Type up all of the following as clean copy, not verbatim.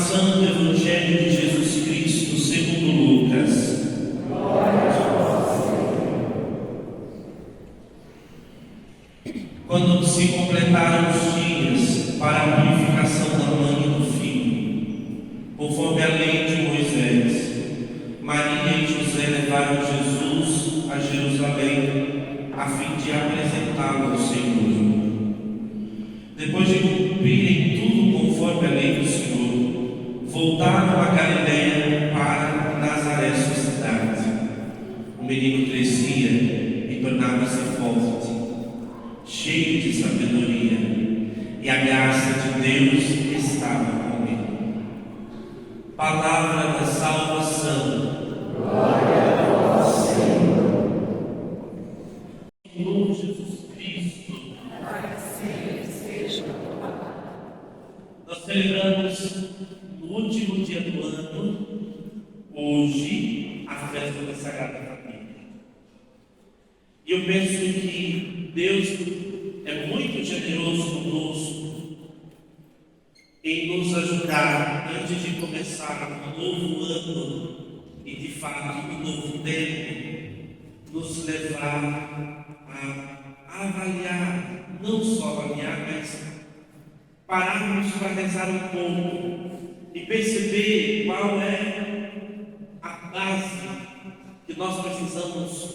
proclamação do Evangelho de Jesus Cristo segundo Lucas. Quando se completaram os dias para a purificação da mãe e do filho, conforme a lei de Moisés, Maria e José levaram Jesus a Jerusalém, a fim de apresentá-lo ao Senhor. Depois de cumprirem tudo conforme a lei do Senhor, voltaram a Galiléia para Nazaré, sua cidade. O menino crescia e tornava-se forte, cheio de sabedoria, e a graça de Deus estava com ele. Palavra da salvação. Glória a vós, Senhor. Senhor Jesus Cristo, Para sempre seja louvado. nós celebramos no último dia do ano, hoje, a festa da Sagrada Família. E eu penso que Deus é muito generoso conosco em nos ajudar, antes de começar um novo ano e de fato um novo tempo, nos levar a avaliar, não só avaliar, mas pararmos para rezar um pouco e perceber qual é a base que nós precisamos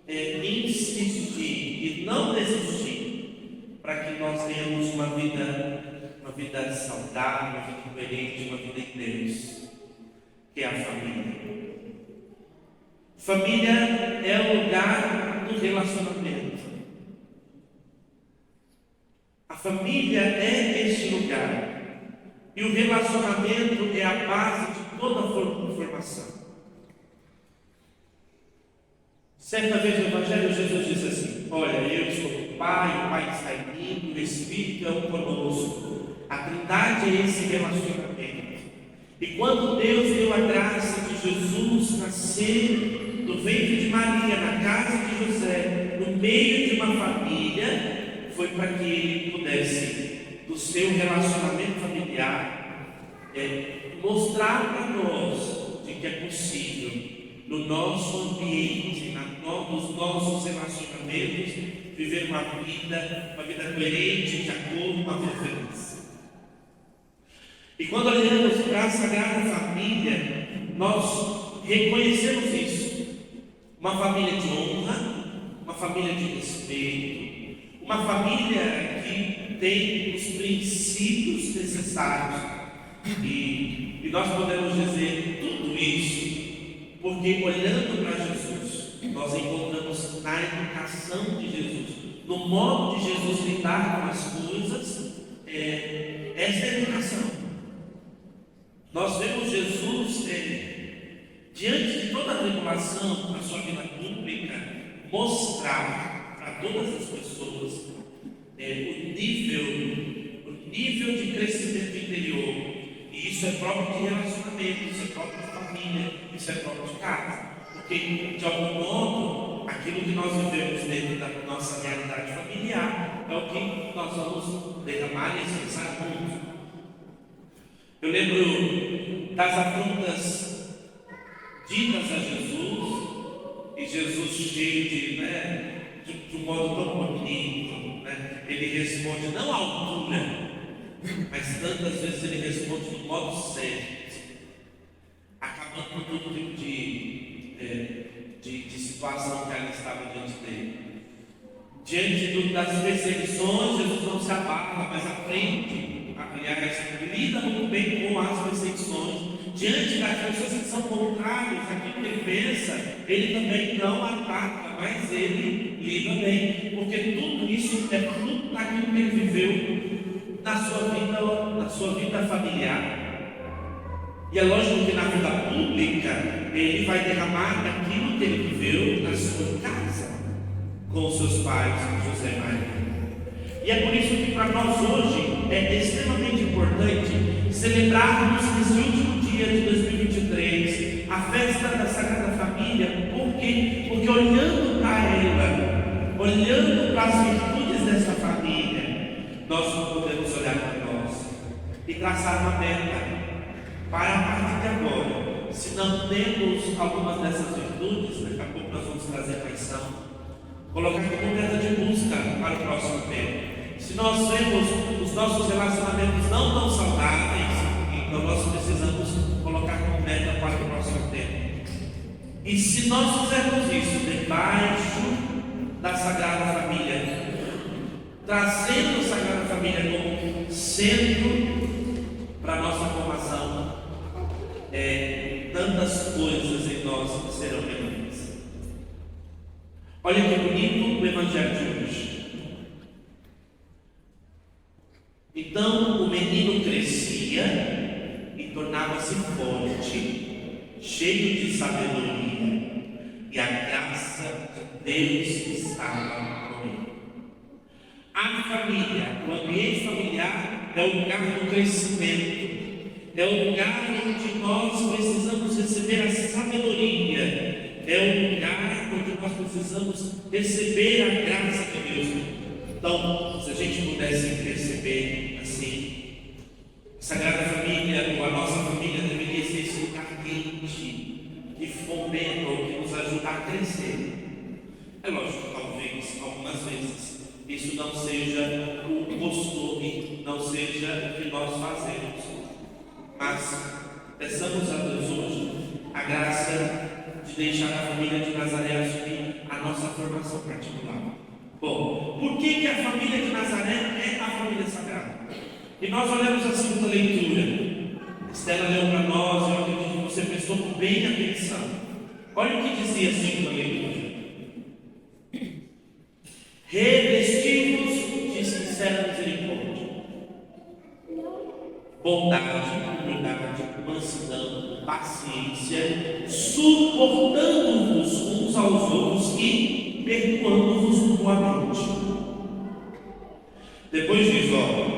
insistir e não desistir para que nós tenhamos uma vida saudável, uma vida coerente, uma vida em Deus, que é a família. Família é o lugar do relacionamento. A família é este lugar. E o relacionamento é a base de toda a formação. Certa vez no Evangelho, Jesus disse assim: olha, eu estou com o Pai está em mim, o Espírito é um conosco. A Trindade é esse relacionamento. E quando Deus deu a graça de Jesus nascer do ventre de Maria, na casa de José, no meio de uma família, foi para que ele pudesse, do seu relacionamento familiar, mostrar para nós de que é possível, no nosso ambiente, nos nossos relacionamentos, viver uma vida coerente, de acordo com a vida feliz. E quando olhamos para a Sagrada Família, nós reconhecemos isso. Uma família de honra, uma família de respeito, uma família que tem os princípios necessários. E nós podemos dizer tudo isso porque, olhando para Jesus, nós encontramos na educação de Jesus, no modo de Jesus lidar com as coisas, essa é a educação. Nós vemos Jesus, diante de toda a tribulação, na sua vida pública, mostrar para todas as pessoas o nível de crescimento interior. E isso é próprio de relacionamento, isso é próprio de família, isso é próprio de casa. Porque, de algum modo, aquilo que nós vivemos dentro da nossa realidade familiar é o que nós vamos derramar e expressar juntos. Eu lembro das afrontas ditas a Jesus, e Jesus cheio de um modo tão bonito, ele responde não à altura, mas tantas vezes ele responde do modo certo, acabando com todo tipo de situação que ela estava diante dele. Diante das perseguições, Jesus não se abala, mas aprende, aliás, lida muito bem com as perseguições. Diante das pessoas que são contrárias àquilo que ele pensa, ele também não ataca, mas ele lida bem, porque tudo isso é fruto daquilo que ele viveu na sua vida familiar. E é lógico que na vida pública ele vai derramar daquilo que ele viveu na sua casa, com seus pais, José e Maria. E é por isso que para nós hoje é extremamente importante celebrarmos nesse último dia de 2023 a festa da Sagrada Família. Por quê? Porque olhando para ela, olhando para as virtudes dessa família, nós podemos olhar para nós e traçar uma meta. para a partir de agora, se não temos algumas dessas virtudes, daqui a pouco nós vamos trazer quais são, colocar como meta de busca para o próximo tempo. Se nós vemos os nossos relacionamentos não tão saudáveis, então nós precisamos colocar como meta para o próximo tempo. E se nós fizermos isso debaixo da Sagrada Família, trazendo a Sagrada Família como centro para a nossa formação, tantas coisas em nós serão renovadas. Olha que bonito o Evangelho de hoje. Então o menino crescia e tornava-se forte, cheio de sabedoria, e a graça de Deus estava com ele. A família, o ambiente familiar, é o lugar do crescimento, é o lugar onde nós precisamos receber a sabedoria, é o lugar onde nós precisamos receber a graça de Deus. Então, se a gente pudesse perceber assim, a Sagrada Família, ou a nossa família, deveria ser esse lugar quente, que fomenta ou que nos ajuda a crescer. É lógico, talvez, algumas vezes, isso não seja o costume, não seja o que nós fazemos, mas peçamos a Deus hoje a graça de deixar a família de Nazaré assumir a nossa formação particular. Bom, por que a família de Nazaré é a família sagrada? E nós olhamos a segunda leitura. Estela leu para nós, eu acredito que você prestou bem atenção. Olha o que dizia a segunda leitura. Revestivos de sincera misericórdia, bondade, humildade, mansidão, paciência, suportando-vos uns aos outros e perdoando-vos mutuamente. Depois diz,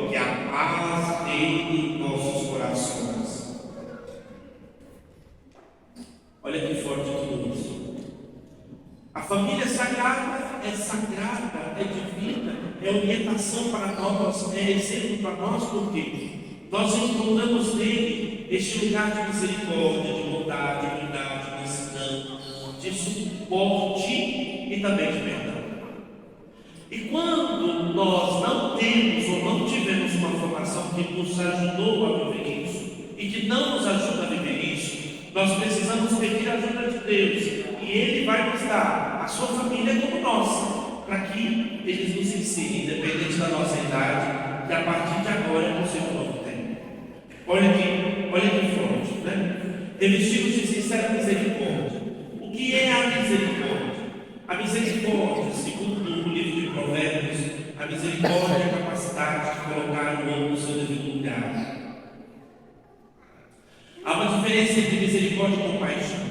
que a paz reine em nossos corações. Olha que forte tudo isso. A família sagrada, é divina, é orientação para nós, é exemplo para nós, porque nós encontramos nele este lugar de misericórdia, de bondade, de humildade, de mansidão, de suporte e também de perdão. E quando nós não temos ou não tivemos uma formação que nos ajudou a viver isso, e que não nos ajuda a viver isso, nós precisamos pedir a ajuda de Deus, e Ele vai nos dar a sua família como nossa, para que eles nos ensinem, independente da nossa idade, que a partir de agora é possível um novo tempo. Olha que forte, né? Revestidos de sincera misericórdia. O que é a misericórdia? A misericórdia, segundo o livro de Provérbios, a misericórdia é a capacidade de colocar o outro no seu devido lugar. Há uma diferença entre misericórdia e compaixão.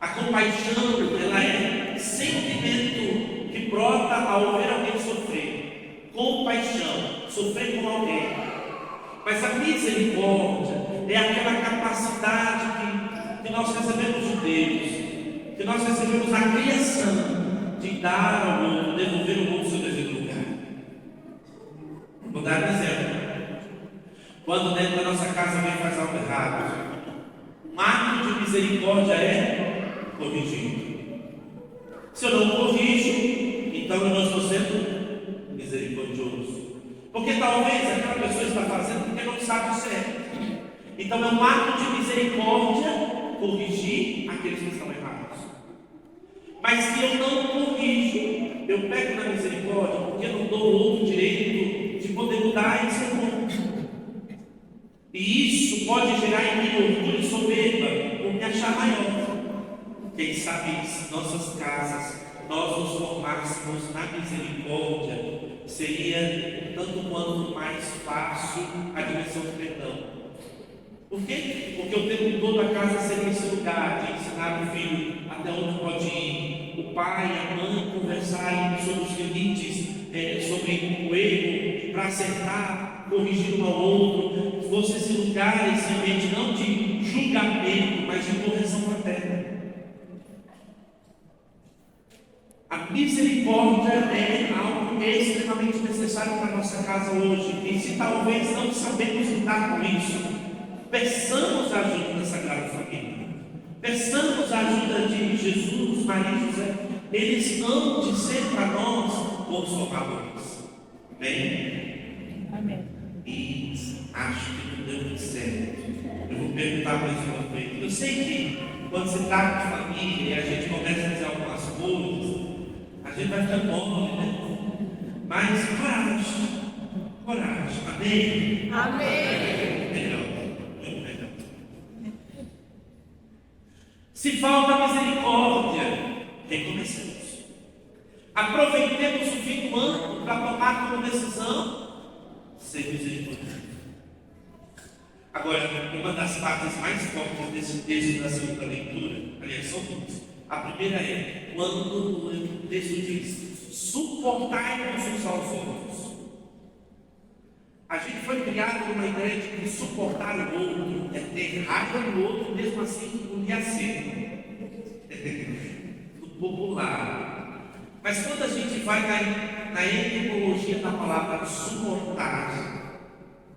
A compaixão, ela é sentimento que brota ao ver alguém sofrer. Compaixão, sofrer com alguém. Mas a misericórdia é aquela capacidade que nós recebemos de Deus, que nós recebemos na criação, de dar ao outro, devolver o outro ao seu devido lugar. Vou dar um exemplo. Quando dentro da nossa casa alguém faz algo errado, um ato de misericórdia é corrigir. Se eu não corrijo, então eu não estou sendo misericordioso. Porque talvez aquela pessoa está fazendo porque não sabe o certo. Então é um ato de misericórdia corrigir aqueles que estão errados. Mas se eu não corrijo, eu pego na misericórdia porque eu não dou o outro direito de poder mudar e ser bom. E isso pode gerar em mim orgulho e soberba, por me achar maior. Quem sabe se nossas casas nós nos formássemos na misericórdia, seria tanto quanto mais fácil a dimensão do perdão. Por quê? Porque o tempo todo a casa seria esse lugar de ensinar o filho até onde pode ir, o pai, a mãe conversarem sobre os limites, sobre o erro, para acertar, corrigir um ao outro, fosse esse lugar, esse ambiente não de julgamento, mas de correção fraterna. A misericórdia é algo extremamente necessário para a nossa casa hoje. E se talvez não sabemos lidar com isso, Peçamos a ajuda da Sagrada Família. Peçamos a ajuda de Jesus, Maria e José. Eles hão de ser para nós consoladores. Amém? Amém. E acho que não deu muito certo. Eu vou perguntar mais uma vez. Eu sei que quando se trata de família e a gente começa a dizer algumas coisas, a gente vai ficar mole, né? Mas coragem. Coragem. Amém? Amém. Melhor. Muito melhor. Se falta misericórdia, recomecemos. Aproveitemos o fim do ano para tomar como decisão ser misericórdia. Agora, uma das partes mais fortes desse texto da segunda leitura, aliás, são duas. A primeira é quando o texto diz: suportai-vos uns aos outros. A gente foi criado numa ideia de que suportar o outro é ter raiva do outro, mesmo assim engolir a seco. No popular. Mas quando a gente vai na etimologia da palavra suportar,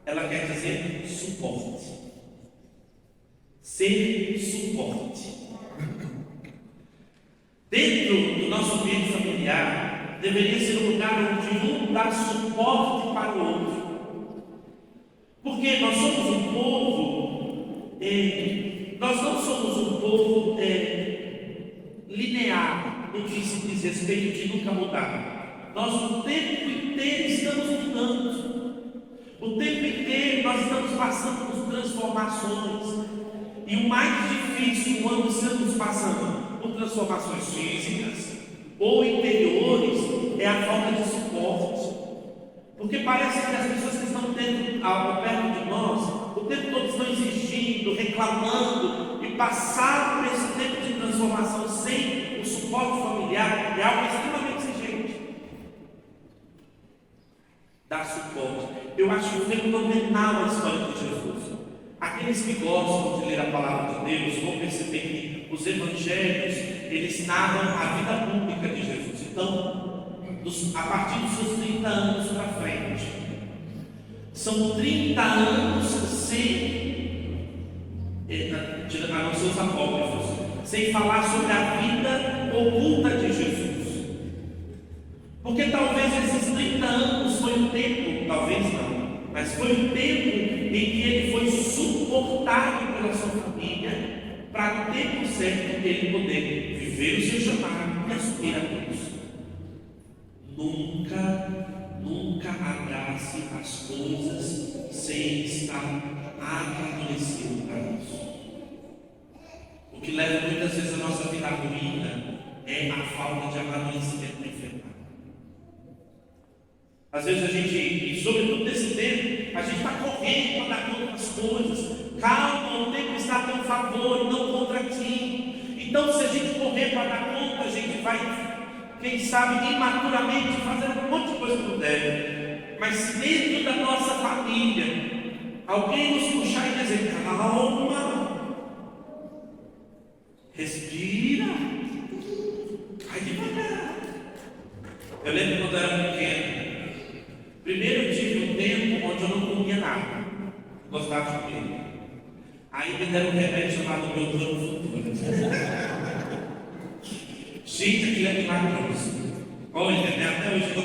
ela quer dizer suporte. Ser suporte. Dentro do nosso ambiente familiar, deveria ser um lugar onde um dá suporte para o outro. Porque nós somos um povo, nós não somos um povo linear no que se diz respeito de nunca mudar. Nós o tempo inteiro estamos mudando. O tempo inteiro nós estamos passando por transformações. E o mais difícil quando estamos passando por transformações físicas ou interiores é a falta de suporte. Porque parece que as pessoas que estão perto de nós, o tempo todo estão exigindo, reclamando, e passar por esse tempo de transformação sem o suporte familiar é algo extremamente exigente. Dar suporte. Eu acho fenomenal a história de Jesus. Aqueles que gostam de ler a palavra de Deus vão perceber que os evangelhos, eles narram a vida pública de Jesus. Então, a partir dos seus 30 anos para frente, são 30 anos sem, a não ser os apócrifos, sem falar sobre a vida oculta de Jesus. Porque talvez esses 30 anos foi um tempo, talvez não, mas foi um tempo em que ele foi suportado pela sua família, para no tempo certo ele poder viver o seu chamado e assumir a cruz. Nunca abrace as coisas sem estar agradecido para isso. O que leva muitas vezes a nossa vida à ruína é a falta de amadurecimento enfermado. Às vezes a gente, e sobretudo nesse tempo, a gente está correndo para dar conta das coisas. Calma, o tempo está a teu favor e não contra ti. Então, se a gente correr para dar conta, a gente vai, quem sabe, imaturamente fazendo um monte de coisa que não deve. Mas se dentro da nossa família alguém nos puxar e dizer: calma, respira, vai devagar. Eu lembro quando eu era pequeno. Primeiro eu tive um tempo onde eu não comia nada, gostava de comer. Aí me deram um remédio chamado meu plano futuro. Gente, aquilo é milagroso. Olha, até hoje eu estou.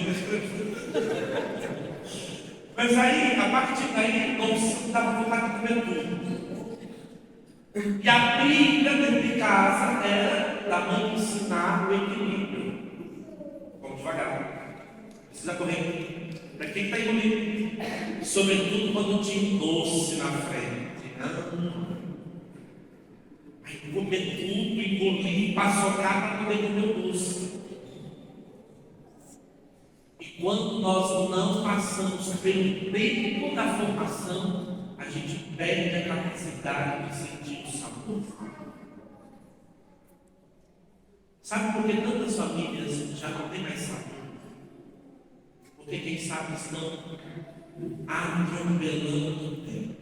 Mas aí, a partir daí, eu estava vontade de comer tudo. E a briga dentro de casa era da mãe ensinar o equilíbrio. Vamos devagar. Precisa correr. Para quem está engolindo. Sobretudo quando tinha um doce na frente. Aí comer tudo, engolir, paçocar para poder comer o doce. E quando nós não passamos pelo tempo da formação, a gente perde a capacidade de sentir o sabor. Sabe por que tantas famílias já não têm mais sabor? Porque quem sabe estão atropelando o tempo.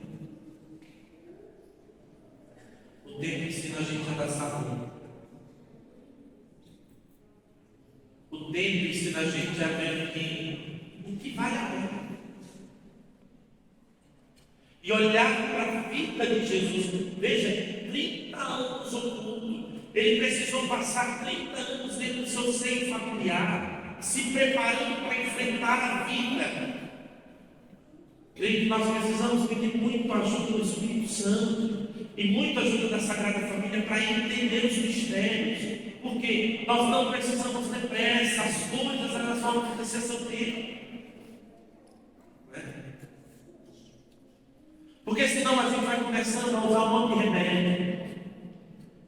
O tempo ensina a gente a dar sabor. O tempo ensina a gente a ver o que vale a pena. E olhar para vida de Jesus. Veja, 30 anos oculto. Ele precisou passar 30 anos dentro do seu seio familiar, se preparando para enfrentar a vida. Creio que nós precisamos pedir muito ajuda do Espírito Santo e muita ajuda da Sagrada Família para entender os mistérios, porque nós não precisamos ter pressa, as coisas elas vão acontecer a seu tempo. Porque senão a gente vai começando a usar um monte de remédio.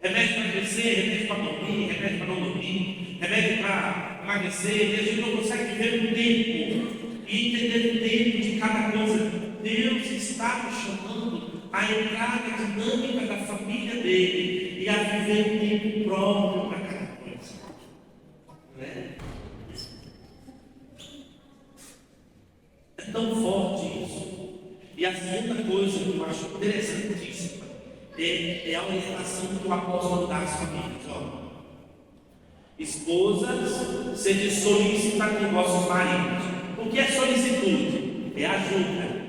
Remédio para crescer, remédio para dormir, remédio para não dormir, remédio para emagrecer, e a gente não consegue viver o tempo e entender o tempo de cada coisa. Deus está nos chamando a entrar na dinâmica da família dele e a viver um tempo próprio para cada coisa. Não é? É tão forte isso. E a segunda coisa que eu acho interessantíssima é a orientação que o apóstolo dá às famílias. Esposas, sede solícitas com vossos maridos. O que é solicitude? É ajuda.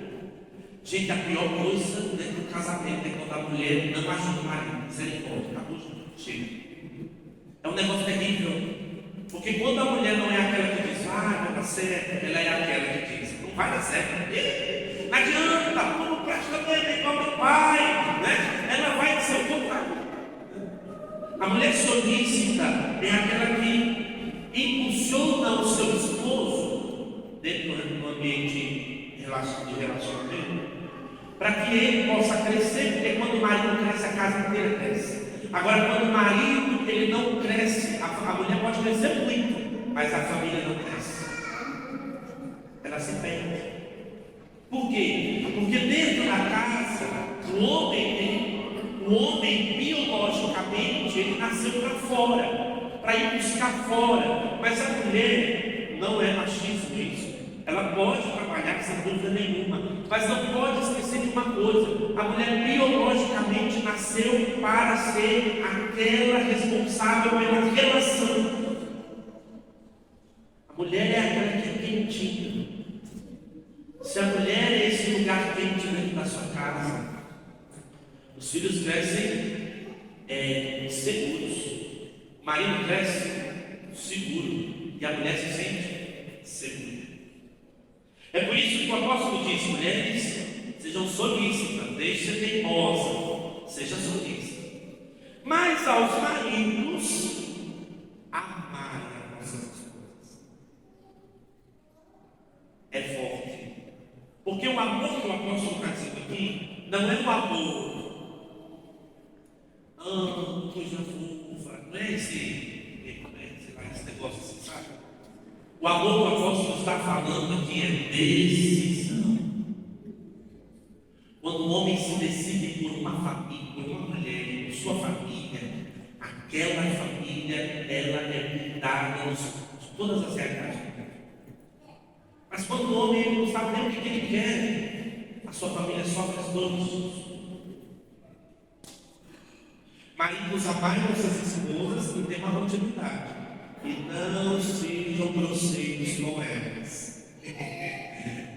Gente, a pior coisa dentro do casamento é quando a mulher não ajuda o marido. Misericórdia, acabou de chega. É um negócio terrível. Porque quando a mulher não é aquela que diz, vai dar certo, ela é aquela que diz, não vai dar certo. Não adianta, tu não presta bem igual meu pai, né? Ela vai dizer o contrário. A mulher solícita é aquela que impulsiona o seu esposo dentro do ambiente de relacionamento, para que ele possa crescer, porque quando o marido cresce, a casa inteira cresce. Agora, quando o marido ele não cresce, a mulher pode crescer muito, mas a família não cresce. Ela se perde. Por quê? Porque dentro da casa, o homem biologicamente, ele nasceu para fora, para ir buscar fora. Mas a mulher, não é machismo isso. Ela pode trabalhar sem dúvida nenhuma, mas não pode esquecer de uma coisa: a mulher biologicamente nasceu para ser aquela responsável pela relação. A mulher é aquela que é quentinha. Se a mulher é esse lugar quente dentro da sua casa, os filhos crescem seguros, o marido cresce seguro e a mulher se sente segura. É por isso que o apóstolo diz: mulheres, sejam solícitas, deixe ser teimosa, seja solícita. Mas aos maridos, amarem as nossas esposas. É forte. Porque o amor que o apóstolo está dizendo aqui não é um amor coisa fofa, não é esse negócio assim, sabe? O amor que o apóstolo está falando aqui é decisão. Quando o homem se decide por uma família, por uma mulher, por sua família, aquela família, ela é pintada de todas as realidades. Mas quando o homem não sabe nem o que ele quer, a sua família sofre as dores. Maridos, amai vossas esposas e tenham uma continuidade. E não sejam grosseiros com elas.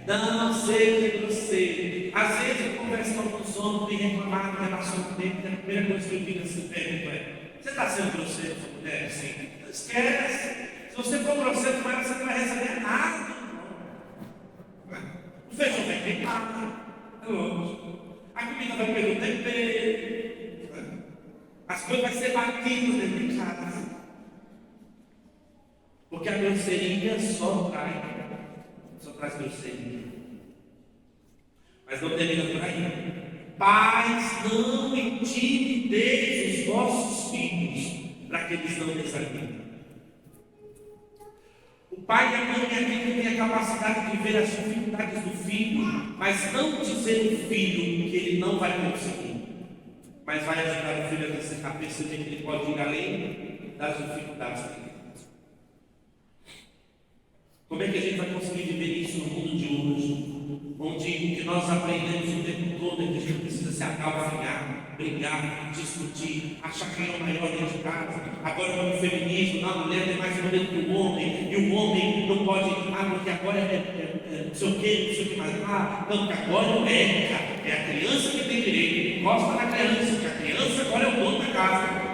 Não sejam grosseiros. Às vezes eu converso com alguns homens e reclamar do relacionamento, e a primeira coisa que eu digo assim, pergunto é: você está sendo grosseiro com a mulher? Sim. Não esquece. Se você for grosseiro com ela, você não vai receber nada. O feijão vai queimar, é lógico. A comida vai perder o tempero. As coisas vão ser batidas dentro de casa. Porque a grosseria só traz grosseria. Mas não termina por aí. Pais, não intimideis os vossos filhos, para que eles não desanimem. O pai e a mãe é aquele que tem a capacidade de ver as dificuldades do filho, mas não dizer ao filho que ele não vai conseguir, mas vai ajudar o filho a perceber que ele pode ir além das dificuldades dele. Como é que a gente vai conseguir viver isso no mundo de hoje, onde o que nós aprendemos o tempo todo é que a gente precisa se agalfinhar, brigar, discutir, achar quem é o maior dentro de casa? Agora com o feminismo, a mulher tem mais poder que o homem, e o homem não pode, porque agora não sei o que mais, não, porque agora é é a criança que tem direito, encosta na criança, que a criança agora é o dono da casa.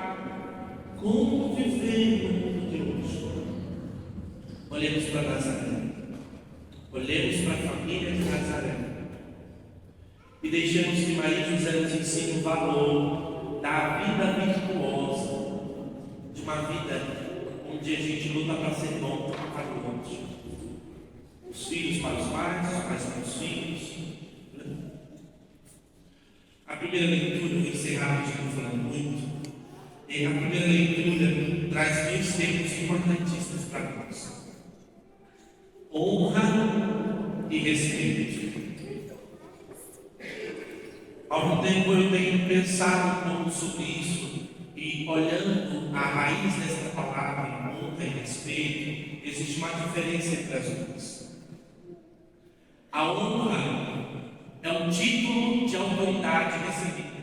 Como viver no mundo de hoje? Olhemos para Nazaré, olhemos para a família de Nazaré e deixemos que Maria e José nos ensine o valor da vida virtuosa, de uma vida onde a gente luta para ser bom para o outro. Os filhos para os pais, os pais para os filhos. A primeira leitura, vou encerrar, a gente não falando muito. A primeira leitura traz dois termos importantíssimos para nós: honra e respeito. Há algum tempo eu tenho pensado um pouco sobre isso, e olhando a raiz dessa palavra, honra e respeito, existe uma diferença entre as duas. A honra é um título de autoridade recebida.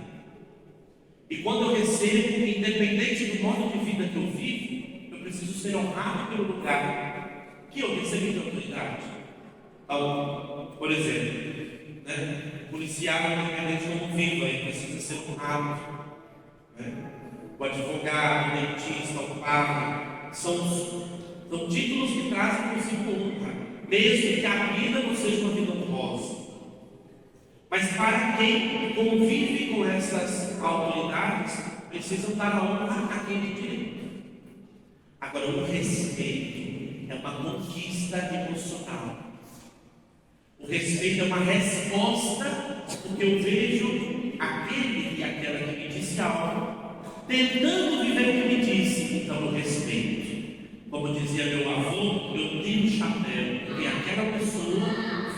E quando eu recebo, independente do modo de vida que eu vivo, eu preciso ser honrado pelo lugar que eu recebi de autoridade. Então, por exemplo, o policial, independente de como vivo, ele precisa ser honrado. O advogado, o dentista, o padre, são títulos que trazem consigo honra, mesmo que a vida não seja uma vida honrosa. Mas para quem convive com essas autoridades, precisam dar a honra a quem tem direito. Agora, o respeito é uma conquista emocional. O respeito é uma resposta, porque eu vejo aquele e aquela que me disse algo, tentando viver o que me disse, então eu respeito. Como dizia meu avô, eu tenho chapéu, porque aquela pessoa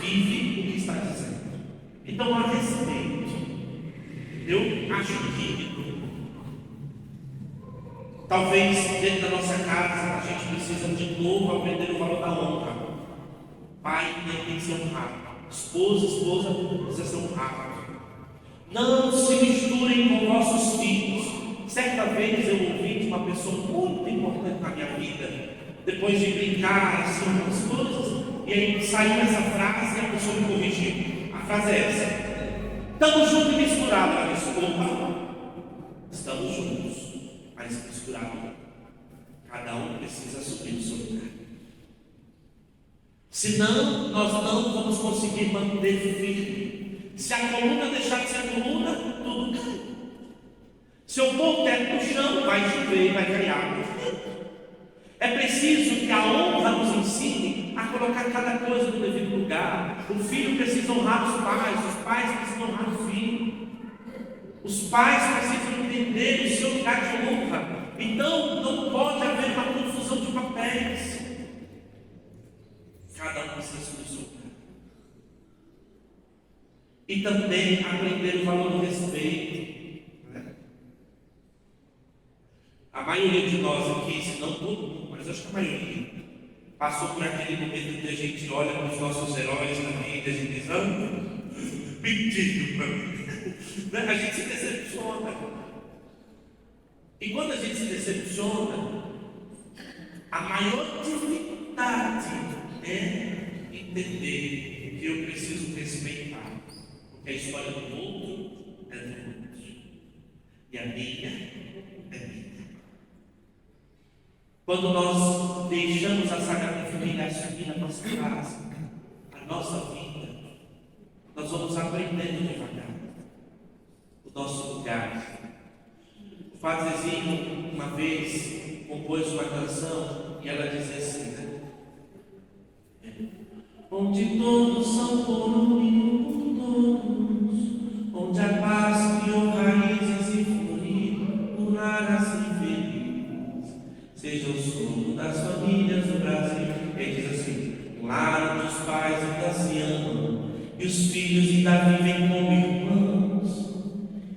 vive o que está dizendo. Então há respeito. Eu acho que talvez dentro da nossa casa a gente precisa de novo aprender o valor da honra. Pai tem que ser honrado. Esposa precisa ser honrado. Não se misturem com vossos filhos. Certa vez eu ouvi de uma pessoa muito importante na minha vida, depois de brincar assim algumas coisas, e aí saiu essa frase e a pessoa me corrigiu. A frase é essa: estamos juntos e misturados. Ela disse: opa, estamos juntos, mas misturados. Cada um precisa assumir o seu lugar. Senão, nós não vamos conseguir manter firme. Se a coluna deixar de ser coluna, tudo cai. Se eu pôr o teto no chão, vai chover, vai cair água. É preciso que a honra nos ensine a colocar cada coisa no devido lugar. O filho precisa honrar os pais precisam honrar o filho. Os pais precisam entender o seu lugar de honra. Então, não pode haver uma confusão de papéis. Cada um precisa assumir o seu lugar. E também aprender o valor do respeito. A maioria de nós aqui, se não todo mundo, mas acho que a maioria, passou por aquele momento que a gente olha para os nossos heróis na vida e diz: mentindo para mim. A gente se decepciona. E quando a gente se decepciona, a maior dificuldade é entender que eu preciso respeitar, porque a história do outro é do outro, e a minha é minha. Quando nós deixamos a Sagrada Família assumir a nossa casa, a nossa vida, nós vamos aprendendo devagar o nosso lugar. O Padre Zezinho, uma vez, compôs uma canção e ela dizia assim: onde todos são coroinho por todos, onde a paz criou raízes e floriu, o lar assim feliz. Seja o sonho das famílias do Brasil. Ele diz assim: lá dos pais ainda se amam, e os filhos ainda vivem como irmãos.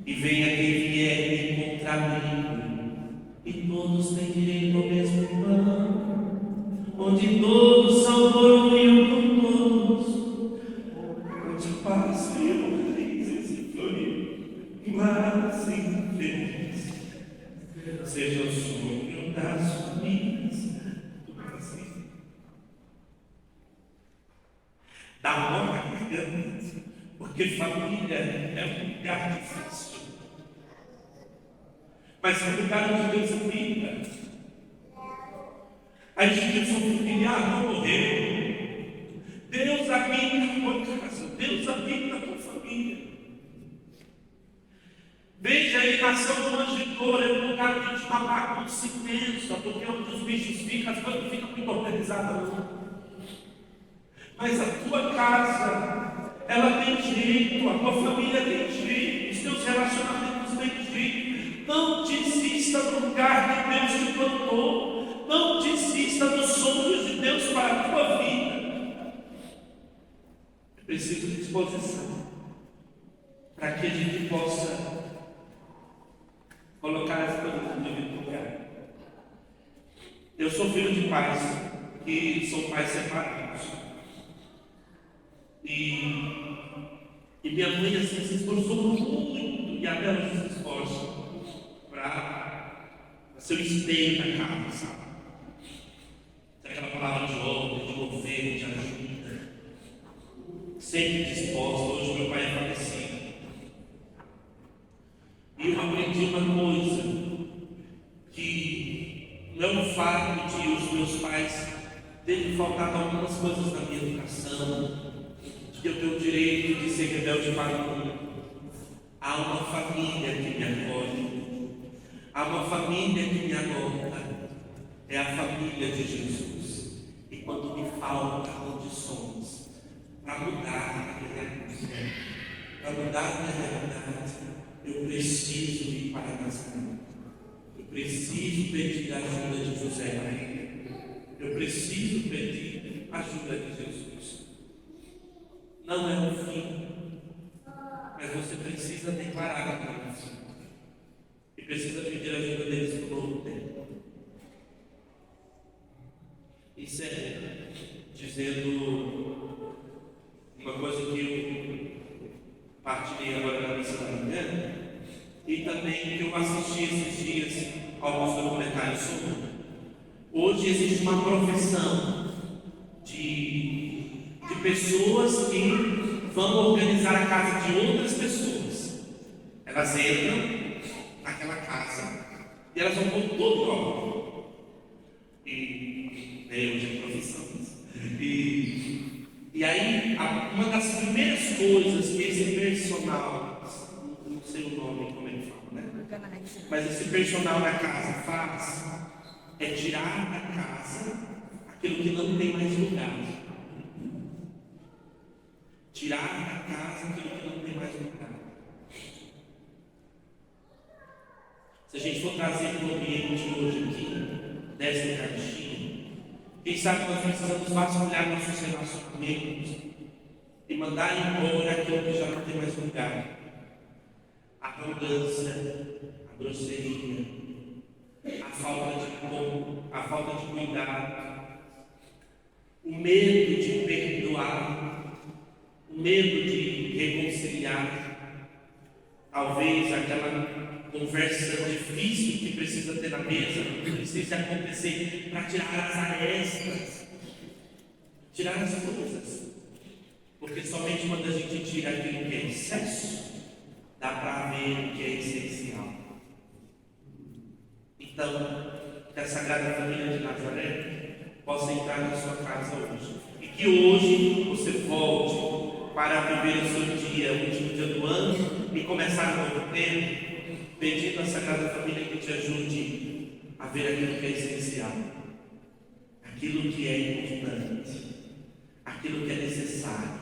E venha quem vier me encontrar comigo, e todos têm direito ao mesmo pão. Onde todos são coroinho por todos, onde a paz criou raízes e floriu, lá assim feliz. Seja o sonho das famílias do Brasil. Da honra que Deus, porque Porque família é um lugar difícil. Mas é um lugar onde Deus habita. A instituição familiar não morreu. Deus habita na tua casa. Deus habita na tua família. Veja a nação do manjedouro, é um lugar onde a gente bagunça imensa, porque onde os bichos ficam, as coisas não ficam muito organizadas, não. Mas a tua casa, ela tem direito, a tua família tem direito, os teus relacionamentos têm direito. Não desista do lugar que Deus te plantou. Não desista dos sonhos de Deus para a tua vida. É preciso de disposição para que a gente possa colocar as coisas no devido lugar. Eu sou filho de pais que são pais separados. E minha mãe assim, se esforçou muito, e até hoje se esforça para ser o espelho na casa, sabe? Aquela palavra de ordem, de governo, de ajuda, sempre disposta. Hoje meu pai é falecido. E eu aprendi uma coisa, que não é o fato de os meus pais terem faltado algumas coisas na minha educação, que eu tenho o direito de ser rebelde para o mundo. Há uma família que me acolhe, há uma família que me adota, é a família de Jesus. E quando me faltam condições para mudar a minha realidade, para mudar a minha realidade, eu preciso ir para a Nazaré. Eu preciso pedir a ajuda de José Maria. Eu preciso pedir a ajuda de Jesus. Não é o fim, mas você precisa declarar a Deus. E precisa pedir a ajuda deles por um novo tempo. Isso é dizendo uma coisa que eu partilhei agora na missa da manhã, e também que eu assisti esses dias alguns documentários sobre. Hoje existe uma profissão de pessoas que vão organizar a casa de outras pessoas. Elas entram naquela casa e elas vão pôr todo o ordem. E hoje é profissão. E aí, uma das primeiras coisas que esse personal, não sei o nome como ele fala, né? Mas esse personal da casa faz é tirar da casa aquilo que não tem mais lugar. Tirar da casa aquilo que não tem mais lugar. Se a gente for trazer para o ambiente hoje aqui, dessa Eucaristia, quem sabe nós precisamos vasculhar nossos relacionamentos e mandar embora aquilo que já não tem mais lugar. A arrogância, a grosseria, a falta de amor, a falta de cuidado, o medo de perdoar, o medo de reconciliar, talvez aquela conversa difícil que precisa ter na mesa, precisa acontecer para tirar as arestas, tirar as coisas, porque somente quando a gente tira aquilo que é excesso, dá para ver o que é essencial. Então, que a Sagrada Família de Nazaré possa entrar na sua casa hoje, e que hoje você volte para viver o seu dia, o último dia do ano, e começar um novo tempo, pedindo à Sagrada Família que te ajude a ver aquilo que é essencial, aquilo que é importante, aquilo que é necessário,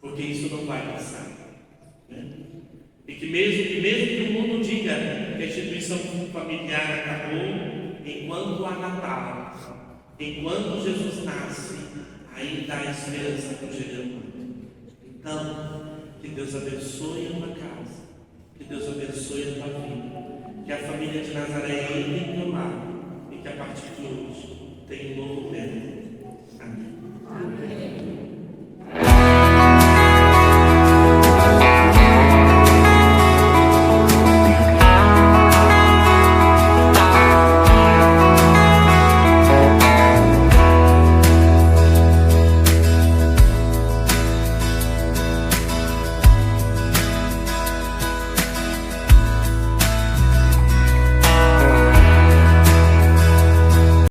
porque isso não vai passar, né? E que mesmo que o mundo diga que a instituição familiar acabou, enquanto há Natal, enquanto Jesus nasce, ainda há esperança para o gênero humano. Então, que Deus abençoe a tua casa, que Deus abençoe a tua vida, que a família de Nazaré entre em teu lar e que a partir de hoje tenha um novo tempo. Amém. Amém.